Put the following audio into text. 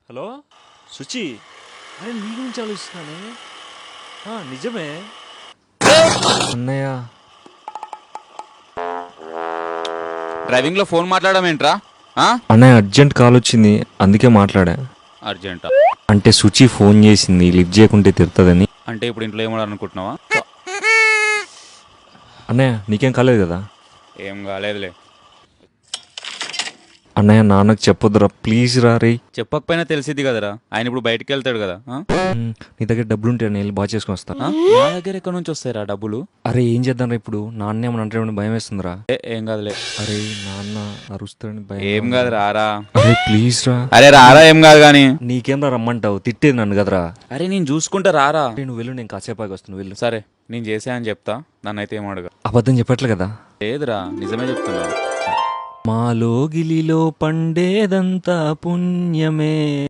Hello శుచి, అరే నీ గురించి ఆలోచిస్తున్నానే. నిజమే అన్నయ్య. డ్రైవింగ్ లో ఫోన్ మాట్లాడమేంట్రా? అన్నయ్య అర్జెంట్ కాల్ వచ్చింది, అందుకే మాట్లాడా. అర్జెంటా? అంటే శుచి ఫోన్ చేసింది, లిఫ్ట్ చేయకుంటే తిడుతుందని. అంటే ఇప్పుడు ఇంట్లో ఏమనుకుంటున్నావా? అన్నయ్య నీకేం కాలేదు కదా? ఏం కాలేదులే. అన్నయ్య నాన్నకు చెప్పొద్దురా ప్లీజ్ రా. రే చెప్పకపోయినా తెలిసిద్ది కదరా, ఆయన ఇప్పుడు బయటికి వెళ్తాడు కదా. నీ దగ్గర డబ్బులు ఉంటే నేను వెళ్ళి బాగా చేసుకుని వస్తా. నా దగ్గర ఎక్కడి నుంచి వస్తాయిరా డబ్బులు? అరే ఏం చేద్దాం రా ఇప్పుడు, నాన్న ఏమని అంటే భయం వేస్తుందిరా. ఏం కాదులే. అరే నాన్న అరుస్తాడని భయం. ఏం కాదు రారా. అరే ప్లీజ్ రా. అరే రారా, ఏం కాదు కానీ. నీకేం రా రమ్మంటావు, తిట్టేది నన్ను కదరా. అరే నేను చూసుకుంటా రారా. నువ్వు వెళ్ళు, నేను కాసేపాకి వస్తాను, వెళ్ళు. సరే నేను చేసా అని చెప్తా, నన్నైతే ఏం అడగా. అబద్ధం చెప్పట్లే కదా? లేదురా, నిజమే చెప్తున్నా. మాలో గిలిలో పండేదంతా పుణ్యమే.